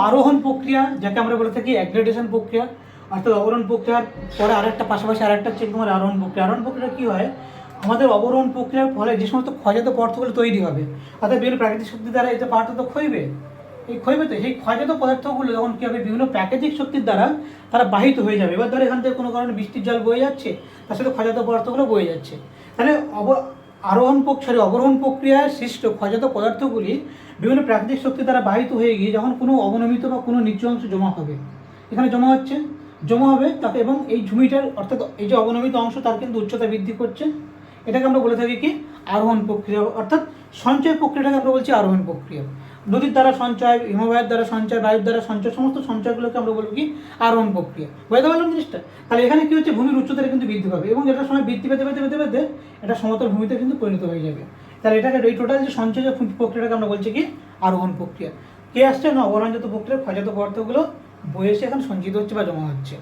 আরোহণ প্রক্রিয়া, যাকে আমরা বলে থাকি অ্যাগ্রেডেশন প্রক্রিয়া, অর্থাৎ অবরোহণ প্রক্রিয়ার পরে পাশাপাশি আরেকটা হচ্ছে তোমার আরোহণ প্রক্রিয়া। আরোহণ প্রক্রিয়া কী হয়, আমাদের অবরোহণ প্রক্রিয়ার ফলে যে সমস্ত ক্ষয়জাত পদার্থগুলো তৈরি হবে, অর্থাৎ বিভিন্ন প্রাকৃতিক শক্তি দ্বারা এই যে পাহাড়টা তো ক্ষয়বে, এই ক্ষয়বে তো সেই ক্ষয়জাত পদার্থগুলো যখন কী হবে বিভিন্ন প্রাকৃতিক শক্তির দ্বারা তারা বাহিত হয়ে যাবে। এবার ধরো এখান থেকে কোনো কারণে বৃষ্টির জল বয়ে যাচ্ছে, তার সাথে ক্ষয়জাত পদার্থগুলো বয়ে যাচ্ছে, তাহলে অবরোহণ প্রক্রিয়ায় সৃষ্ট ক্ষয়জাত পদার্থগুলি বিভিন্ন প্রাকৃতিক শক্তি দ্বারা বাহিত হয়ে গিয়ে যখন কোনো অবনমিত বা কোনো নিচু অংশ জমা হবে, এখানে জমা হবে তাকে, এবং এই ঝুমিটার অর্থাৎ এই যে অবনমিত অংশ তার কিন্তু উচ্চতা বৃদ্ধি করছে, এটাকে আমরা বলে থাকি কি আরোহণ প্রক্রিয়া, অর্থাৎ সঞ্চয় প্রক্রিয়াটাকে আমরা বলছি আরোহণ প্রক্রিয়া। নদীর দ্বারা সঞ্চয়, হিমবাহের দ্বারা সঞ্চয়, বায়ুর দ্বারা সঞ্চয়, সমস্ত সঞ্চয়গুলোকে আমরা বলবো কি আরোহণ প্রক্রিয়া। বুঝতে পারলাম জিনিসটা? তাহলে এখানে কি হচ্ছে, ভূমির উচ্চতাটা কিন্তু বৃদ্ধি পাবে এবং এটার সময় বৃদ্ধি পেতে পেতে পেতে পেতে এটা সমতল ভূমিতে কিন্তু পরিণত হয়ে যাবে। তাহলে এটাকে এই টোটাল যে সঞ্চয় প্রক্রিয়াটাকে আমরা বলছি কি আরোহণ প্রক্রিয়া। কে আসছে না, অবরোহণজাত প্রক্রিয়ার ক্ষয়জাত পদার্থগুলো বয়ে এসে এখানে সঞ্চিত হচ্ছে বা জমা হচ্ছে।